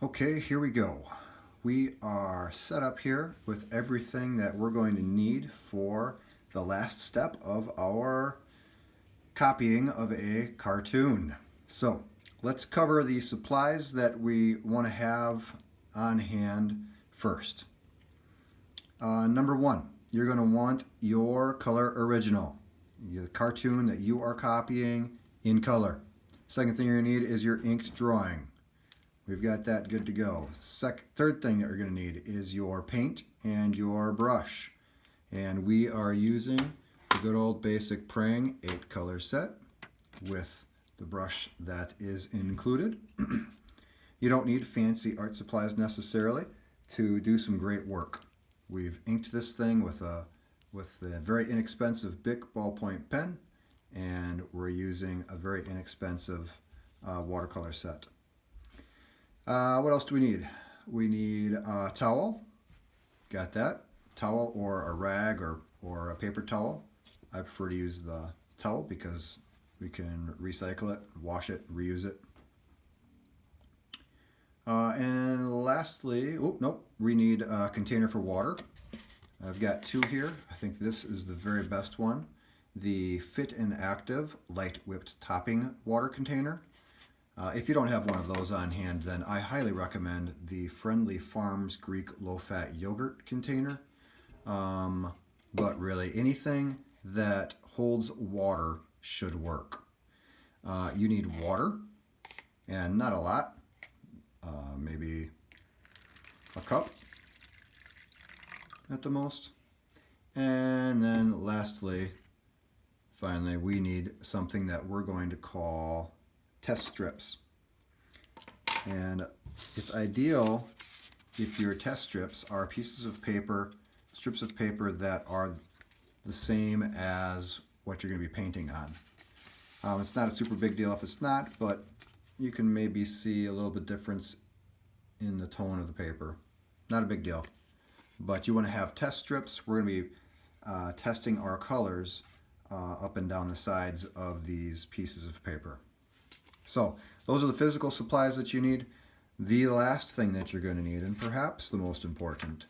Okay, here we go. We are set up here with everything that we're going to need for the last step of our copying of a cartoon. So let's cover the supplies that we want to have on hand first. Number one, you're going to want your color original, the cartoon that you are copying in color. Second thing you're going to need is your inked drawing. We've got that good to go. Third thing that you're going to need is your paint and your brush. And we are using the good old basic Prang 8-color set with the brush that is included. You don't need fancy art supplies necessarily to do some great work. We've inked this thing with a very inexpensive Bic ballpoint pen, and we're using a very inexpensive watercolor set. What else do we need? We need a towel. Got that. Towel or a rag or a paper towel. I prefer to use the towel because we can recycle it, wash it, reuse it. And lastly, we need a container for water. I've got two here. I think this is the very best one. The Fit and Active Light Whipped Topping Water Container. If you don't have one of those on hand, then I highly recommend the Friendly Farms Greek Low-Fat Yogurt Container. But really, anything that holds water should work. You need water, and not a lot, maybe a cup at the most. And then lastly, finally, we need something that we're going to call test strips. And it's ideal if your test strips are strips of paper that are the same as what you're going to be painting on. It's not a super big deal if it's not, but you can maybe see a little bit difference in the tone of the paper. Not a big deal. But you want to have test strips. We're going to be testing our colors up and down the sides of these pieces of paper. So those are the physical supplies that you need. The last thing that you're going to need, and perhaps the most important,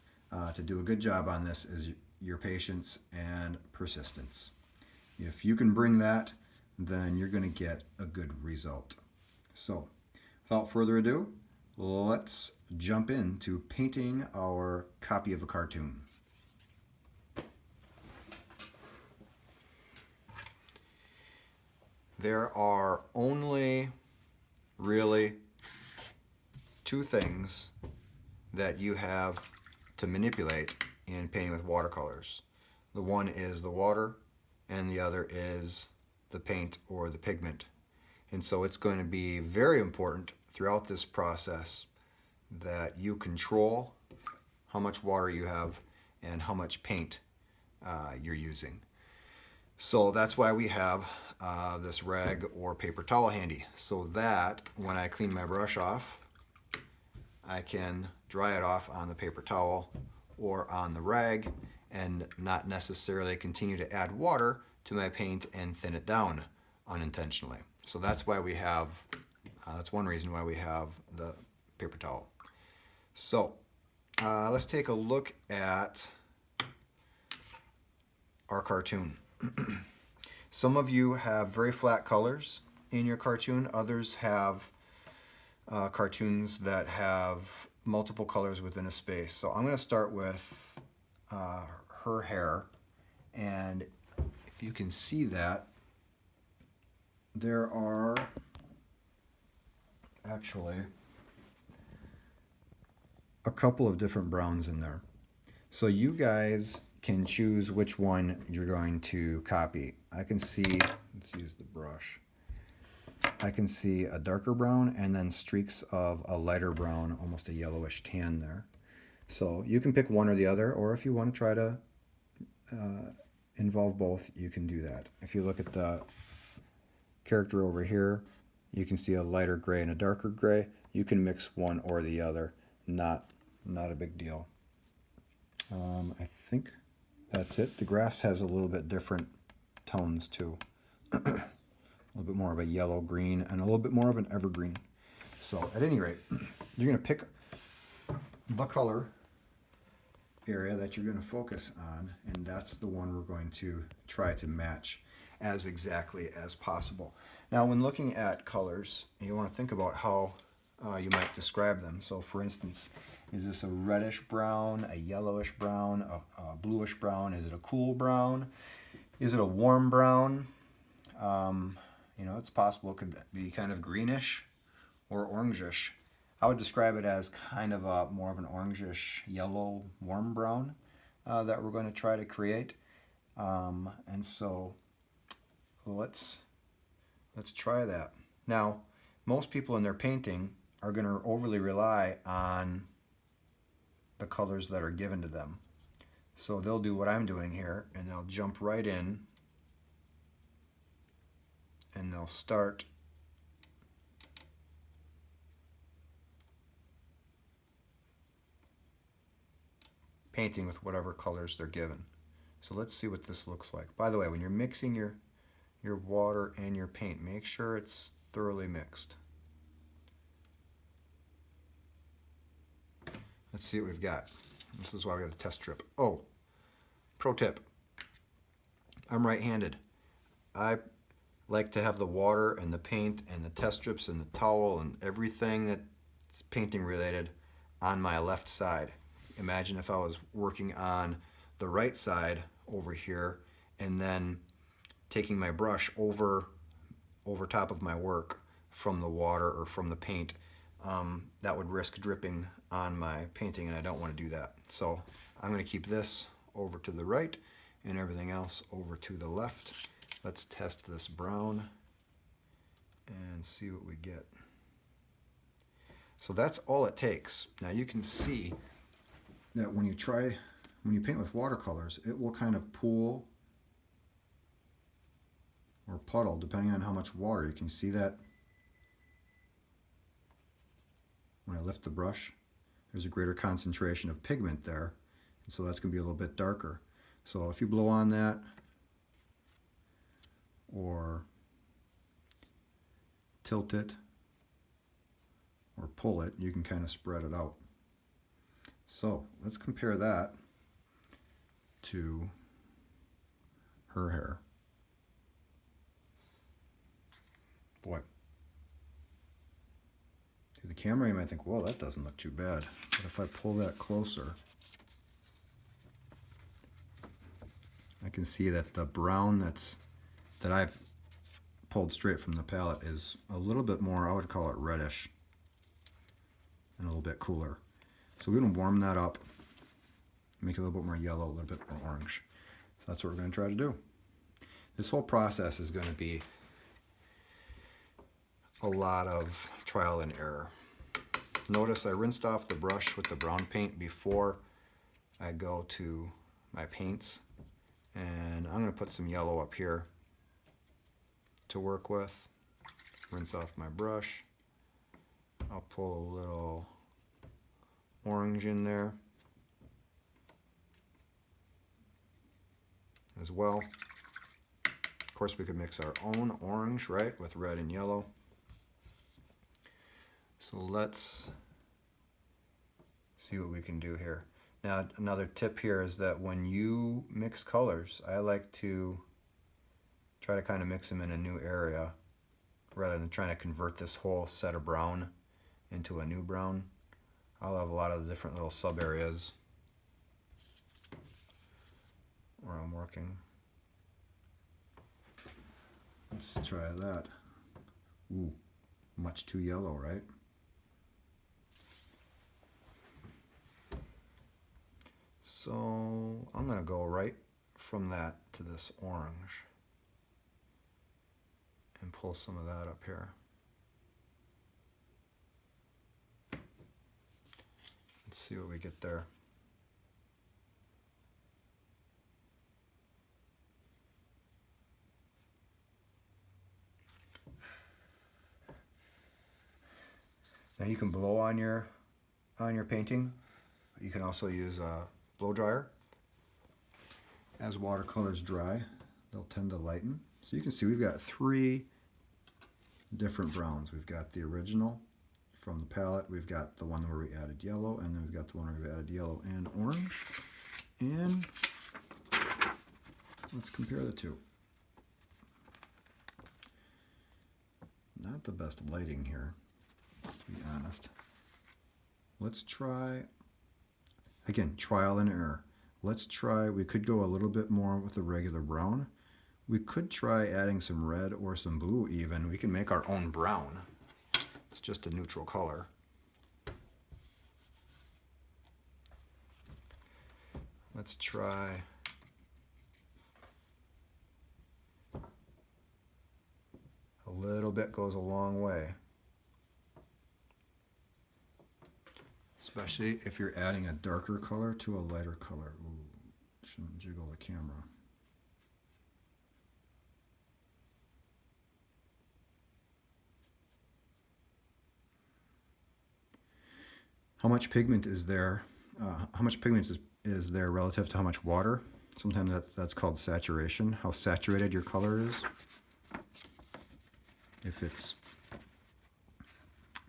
to do a good job on this is your patience and persistence. If you can bring that, then you're going to get a good result. So without further ado, let's jump into painting our copy of a cartoon. There are only really two things that you have to manipulate in painting with watercolors. The one is the water, and the other is the paint or the pigment. And so it's going to be very important throughout this process that you control how much water you have and how much paint you're using. So that's why we have this rag or paper towel handy, so that when I clean my brush off, I can dry it off on the paper towel or on the rag and not necessarily continue to add water to my paint and thin it down unintentionally. So that's why we have, that's one reason why we have the paper towel. So let's take a look at our cartoon. Some of you have very flat colors in your cartoon. Others have cartoons that have multiple colors within a space. So I'm going to start with her hair, and if you can see that, there are actually a couple of different browns in there. So you guys can choose which one you're going to copy. I can see, let's use the brush. I can see a darker brown and then streaks of a lighter brown, almost a yellowish tan there. So you can pick one or the other, or if you want to try to involve both, you can do that. If you look at the character over here, you can see a lighter gray and a darker gray. You can mix one or the other, not a big deal. I think that's it. The grass has a little bit different tones too. A little bit more of a yellow green and a little bit more of an evergreen. So at any rate, you're going to pick the color area that you're going to focus on, and that's the one we're going to try to match as exactly as possible. Now, when looking at colors, you want to think about how you might describe them. So, for instance, is this a reddish brown, a yellowish brown, a bluish brown? Is it a cool brown? Is it a warm brown? It's possible it could be kind of greenish or orangish. I would describe it as kind of more of an orangish yellow warm brown that we're going to try to create. And so let's try that. Now, most people in their painting are going to overly rely on the colors that are given to them. So they'll do what I'm doing here, and they'll jump right in, and they'll start painting with whatever colors they're given. So let's see what this looks like. By the way, when you're mixing your water and your paint, make sure it's thoroughly mixed. Let's see what we've got. This is why we have the test strip. Oh, pro tip. I'm right-handed. I like to have the water and the paint and the test strips and the towel and everything that's painting related on my left side. Imagine if I was working on the right side over here and then taking my brush over top of my work from the water or from the paint. That would risk dripping on my painting, and I don't want to do that. So I'm going to keep this over to the right and everything else over to the left. Let's test this brown and see what we get. So that's all it takes. Now you can see that when you paint with watercolors, it will kind of pool or puddle depending on how much water. You can see that when I lift the brush, there's a greater concentration of pigment there, and so that's going to be a little bit darker. So if you blow on that or tilt it or pull it, you can kind of spread it out. So let's compare that to her hair. Boy, to the camera you might think, whoa, that doesn't look too bad. But if I pull that closer, I can see that the brown that I've pulled straight from the palette is a little bit more, I would call it reddish, and a little bit cooler. So we're going to warm that up, make it a little bit more yellow, a little bit more orange. So that's what we're going to try to do. This whole process is going to be a lot of trial and error. Notice I rinsed off the brush with the brown paint before I go to my paints, and I'm going to put some yellow up here to work with. Rinse off my brush. I'll pull a little orange in there as well. Of course, we could mix our own orange, right, with red and yellow. So let's see what we can do here. Now, another tip here is that when you mix colors, I like to try to kind of mix them in a new area rather than trying to convert this whole set of brown into a new brown. I'll have a lot of different little sub areas where I'm working. Let's try that. Ooh, much too yellow, right? So I'm going to go right from that to this orange and pull some of that up here. Let's see what we get there. Now you can blow on your painting. You can also use a blow dryer. As watercolors dry, they'll tend to lighten. So you can see we've got three different browns. We've got the original from the palette. We've got the one where we added yellow, and then we've got the one where we added yellow and orange. And let's compare the two. Not the best lighting here, to be honest. Let's try, again, trial and error. Let's try, we could go a little bit more with the regular brown. We could try adding some red or some blue even. We can make our own brown. It's just a neutral color. Let's try a little bit goes a long way. Especially if you're adding a darker color to a lighter color. Ooh, shouldn't jiggle the camera. How much pigment is there? How much pigment is there relative to how much water? Sometimes that's called saturation. How saturated your color is. If it's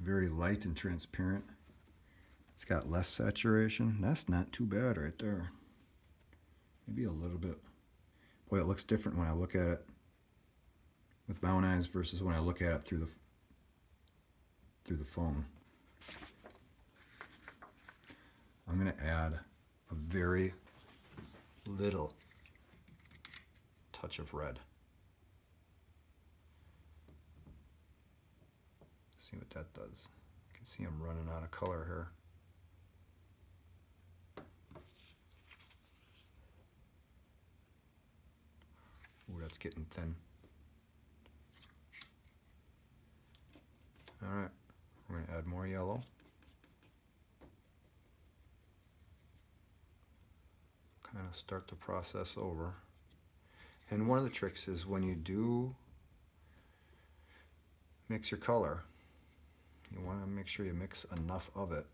very light and transparent, it's got less saturation. That's not too bad right there. Maybe a little bit. Boy, it looks different when I look at it with my own eyes versus when I look at it through the phone. I'm going to add a very little touch of red. See what that does. You can see I'm running out of color here. Ooh, that's getting thin. All right, we're going to add more yellow. Kind of start the process over. And one of the tricks is when you do mix your color, you want to make sure you mix enough of it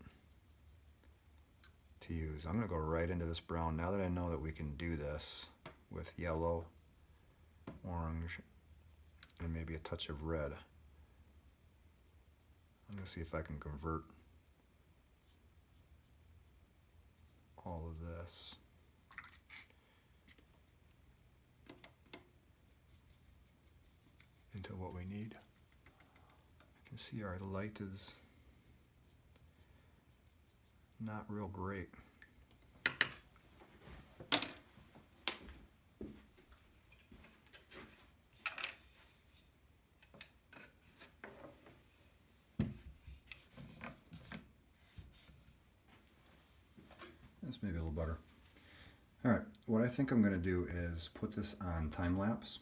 to use. I'm going to go right into this brown now that I know that we can do this with yellow, orange, and maybe a touch of red. I'm going to see if I can convert all of this. Into what we need. You can see our light is not real great. This may be a little better. All right, what I think I'm going to do is put this on time lapse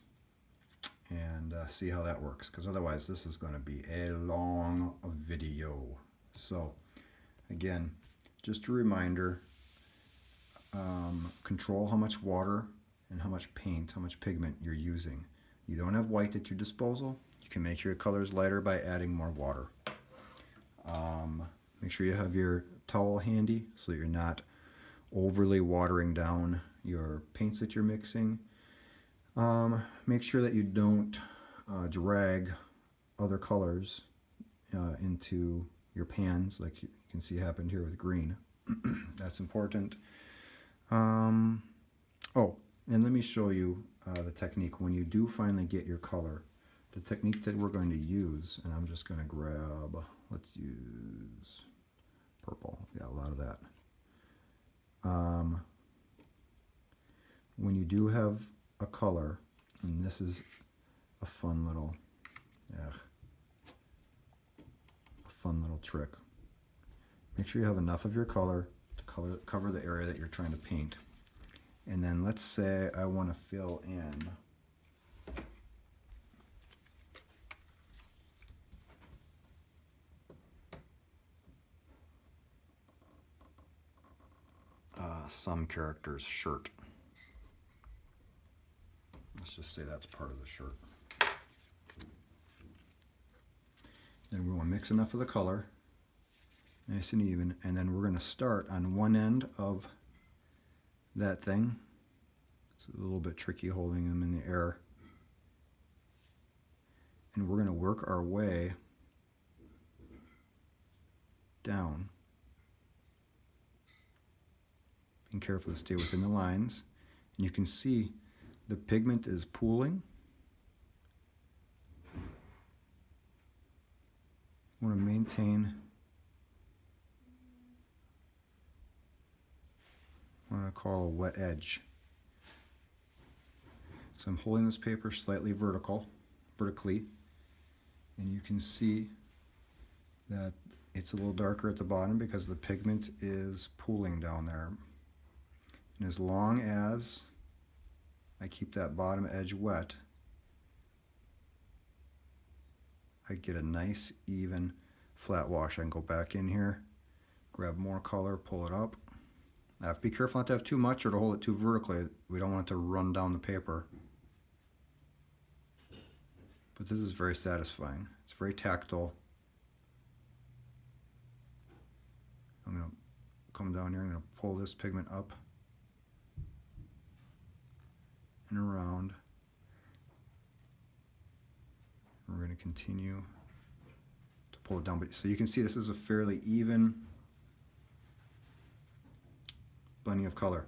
and see how that works, because otherwise this is going to be a long video. So again, just a reminder, control how much water and how much paint, how much pigment you're using. You don't have white at your disposal. You can make your colors lighter by adding more water. Make sure you have your towel handy so that you're not overly watering down your paints that you're mixing. Make sure that you don't drag other colors into your pans, like you can see happened here with green. That's important. Oh, and let me show you the technique when you do finally get your color. The technique that we're going to use, and I'm just going to grab, let's use purple. Got a lot of that. When you do have a color, and this is a fun little trick. Make sure you have enough of your color to cover the area that you're trying to paint. And then let's say I want to fill in some character's shirt. Let's just say that's part of the shirt. Then we want to mix enough of the color, nice and even, and then we're going to start on one end of that thing. It's a little bit tricky holding them in the air. And we're going to work our way down. Being careful to stay within the lines. And you can see the pigment is pooling. You want to maintain what I call a wet edge. So I'm holding this paper slightly vertically, and you can see that it's a little darker at the bottom because the pigment is pooling down there. And as long as I keep that bottom edge wet, I get a nice even flat wash. I can go back in here, grab more color, pull it up. I have to be careful not to have too much or to hold it too vertically. We don't want it to run down the paper. But this is very satisfying. It's very tactile. I'm going to come down here, I'm going to pull this pigment up and around. And we're going to continue to pull it down. But so you can see this is a fairly even blending of color.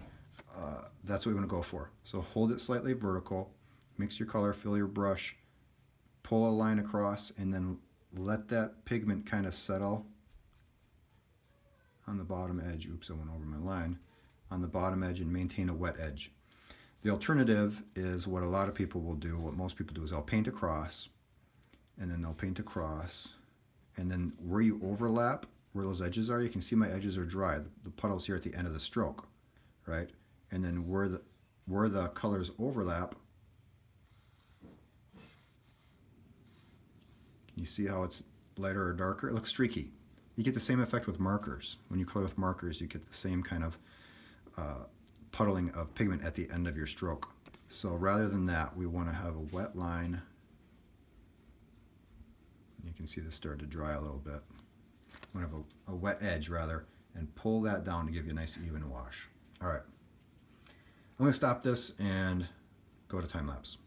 That's what we want to go for. So hold it slightly vertical, mix your color, fill your brush, pull a line across, and then let that pigment kind of settle on the bottom edge. Oops, I went over my line. On the bottom edge, and maintain a wet edge. The alternative is what a lot of people will do, what most people do is they'll paint across, and then they'll paint across, and then where you overlap, where those edges are, you can see my edges are dry. The puddle's here at the end of the stroke, right? And then where the colors overlap, can you see how it's lighter or darker? It looks streaky. You get the same effect with markers. When you color with markers, you get the same kind of puddling of pigment at the end of your stroke. So rather than that, we want to have a wet line. You can see this started to dry a little bit. We want to have a wet edge rather, and pull that down to give you a nice even wash. All right, I'm going to stop this and go to time lapse.